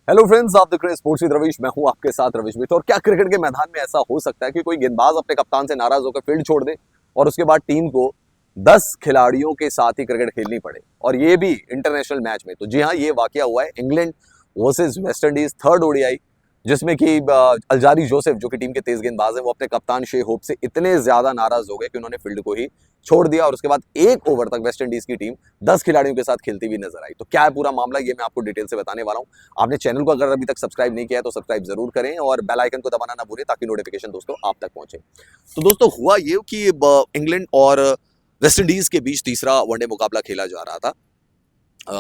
Hello friends, आप देख रहे हैं स्पोर्ट्स विद रविश। मैं हूं आपके साथ रविश मित्र। और क्या क्रिकेट के मैदान में ऐसा हो सकता है कि कोई गेंदबाज अपने कप्तान से नाराज होकर फील्ड छोड़ दे और उसके बाद टीम को 10 खिलाड़ियों के साथ ही क्रिकेट खेलनी पड़े, और ये भी इंटरनेशनल मैच में। तो जी हाँ, ये वाकया हुआ है England versus West Indies third ODI, जिसमें कि अल्जारी जोसेफ जो कि टीम के तेज गेंदबाज हैं, वो अपने कप्तान शे होप से इतने ज्यादा नाराज हो गए कि उन्होंने फील्ड को ही छोड़ दिया। और उसके बाद एक ओवर तक वेस्ट इंडीज की टीम 10 खिलाड़ियों के साथ खेलती हुई नजर आई। तो क्या है पूरा मामला, ये मैं आपको डिटेल से बताने वाला हूं। आपने चैनल को अगर अभी तक सब्सक्राइब नहीं किया है तो सब्सक्राइब जरूर करें और बेल आइकन को दबाना ना भूलें ताकि नोटिफिकेशन दोस्तों आप तक पहुंचे। तो दोस्तों, हुआ ये कि इंग्लैंड और वेस्ट इंडीज के बीच तीसरा वनडे मुकाबला खेला जा रहा था,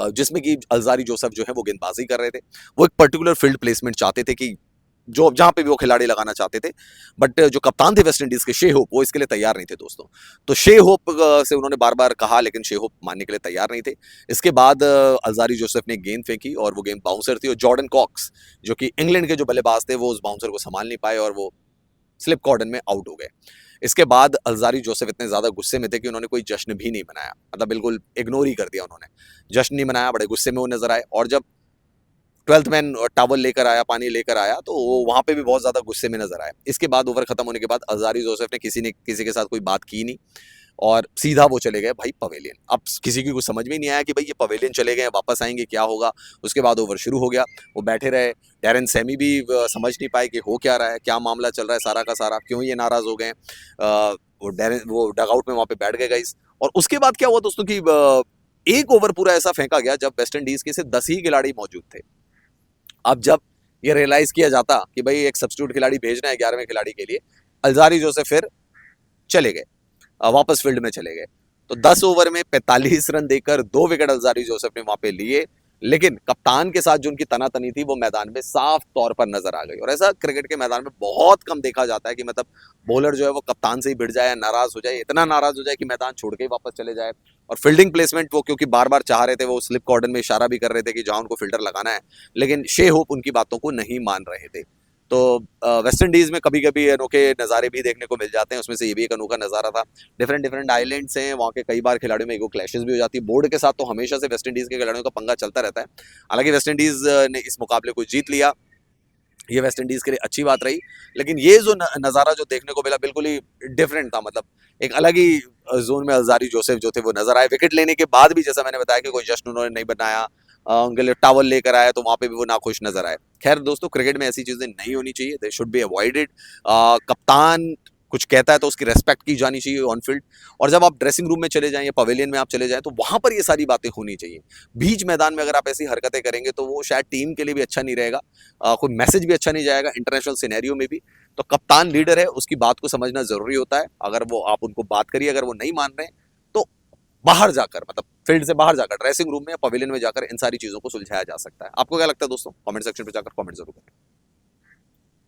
जिसमें कि अल्जारी जोसेफ जो है वो गेंदबाजी कर रहे थे। वो एक पर्टिकुलर फील्ड प्लेसमेंट चाहते थे कि जो जहां पे भी वो खिलाड़ी लगाना चाहते थे, बट जो कप्तान थे वेस्ट इंडीज के शे होप, वो इसके लिए तैयार नहीं थे दोस्तों। तो शे होप से उन्होंने बार बार कहा, लेकिन शे होप मानने के लिए तैयार नहीं थे। इसके बाद अल्जारी जोसेफ ने गेंद फेंकी और वो गेंद बाउंसर थी, और जॉर्डन कॉक्स जो कि इंग्लैंड के जो बल्लेबाज थे वो उस बाउंसर को संभाल नहीं पाए और वो स्लिप कॉर्डन में आउट हो गए। इसके बाद अल्जारी जोसेफ इतने ज्यादा गुस्से में थे कि उन्होंने कोई जश्न भी नहीं मनाया, मतलब बिल्कुल इग्नोर ही कर दिया उन्होंने, जश्न नहीं मनाया। बड़े गुस्से में वो नजर आए, और जब 12th मैन टॉवल लेकर आया, पानी लेकर आया, तो वो वहां पे भी बहुत ज्यादा गुस्से में नजर आया। इसके बाद ओवर खत्म होने के बाद अल्जारी जोसेफ ने किसी के साथ कोई बात की नहीं, और सीधा वो चले गए भाई पवेलियन। अब किसी की कुछ समझ में नहीं आया कि भाई ये पवेलियन चले गए, वापस आएंगे क्या होगा। उसके बाद ओवर शुरू हो गया, वो बैठे रहे। डैरेन सैमी भी समझ नहीं पाए कि हो क्या रहा है, क्या मामला चल रहा है सारा का सारा, क्यों ये नाराज हो गए। वो डगआउट में वहां पे बैठ गए गाइस। और उसके बाद क्या हुआ दोस्तों कि एक ओवर पूरा ऐसा फेंका गया जब वेस्ट इंडीज के सिर्फ 10 ही खिलाड़ी मौजूद थे। अब जब ये रियलाइज किया जाता कि भाई एक सब्स्टिट्यूट खिलाड़ी भेजना है 11वें खिलाड़ी के लिए, अल्जारी जोसेफ फिर चले गए, वापस फील्ड में चले गए। तो 10 ओवर में 45 रन देकर 2 विकेट अल्जारी जोसेफ ने वहां पे लिए, लेकिन कप्तान के साथ जो उनकी तनातनी थी वो मैदान में साफ तौर पर नजर आ गई। और ऐसा क्रिकेट के मैदान में बहुत कम देखा जाता है कि मतलब बॉलर जो है वो कप्तान से ही भिड़ जाए, नाराज हो जाए, इतना नाराज हो जाए कि मैदान छोड़ के ही वापस चले जाए। और फील्डिंग प्लेसमेंट वो क्योंकि बार बार चाह रहे थे, वो स्लिप कॉर्डन में इशारा भी कर रहे थे कि जहां उनको फील्डर लगाना है, लेकिन शे होप उनकी बातों को नहीं मान रहे थे। तो वेस्ट इंडीज में कभी कभी अनोखे नज़ारे भी देखने को मिल जाते हैं, उसमें से ये भी एक अनोखा नज़ारा था। डिफरेंट डिफरेंट आइलैंड्स हैं वहाँ के, कई बार खिलाड़ियों में ईगो क्लैशेस भी हो जाती है। बोर्ड के साथ तो हमेशा से वेस्ट इंडीज के खिलाड़ियों का पंगा चलता रहता है। हालांकि वेस्ट इंडीज ने इस मुकाबले को जीत लिया, ये वेस्ट इंडीज के लिए अच्छी बात रही। लेकिन ये जो नज़ारा जो देखने को मिला बिल्कुल ही डिफरेंट था, मतलब एक अलग ही जोन में अल्जारी जोसेफ जो थे वो नजर आए। विकेट लेने के बाद भी जैसा मैंने बताया कि कोई जश्न उन्होंने नहीं बनाया, उनके लिए टावल लेकर आया, तो वहां पे भी वो नाखुश नजर आए। खैर दोस्तों, क्रिकेट में ऐसी चीजें नहीं होनी चाहिए, दे शुड बी अवॉइडेड। कप्तान कुछ कहता है तो उसकी रेस्पेक्ट की जानी चाहिए ऑन फील्ड। और जब आप ड्रेसिंग रूम में चले जाएं या पवेलियन में आप चले जाएं तो वहां पर ये सारी बातें होनी चाहिए। बीच मैदान में अगर आप ऐसी हरकतें करेंगे तो वो शायद टीम के लिए भी अच्छा नहीं रहेगा, कोई मैसेज भी अच्छा नहीं जाएगा इंटरनेशनल सिनेरियो में भी। तो कप्तान लीडर है, उसकी बात को समझना जरूरी होता है। अगर वो आप उनको बात करिए, अगर वो नहीं मान रहे तो बाहर जाकर, मतलब फील्ड से बाहर जाकर ड्रेसिंग रूम में या पवेलियन में जाकर इन सारी चीजों को सुलझाया जा सकता है। आपको क्या लगता है दोस्तों? कमेंट सेक्शन पे जाकर कमेंट जरूर करें।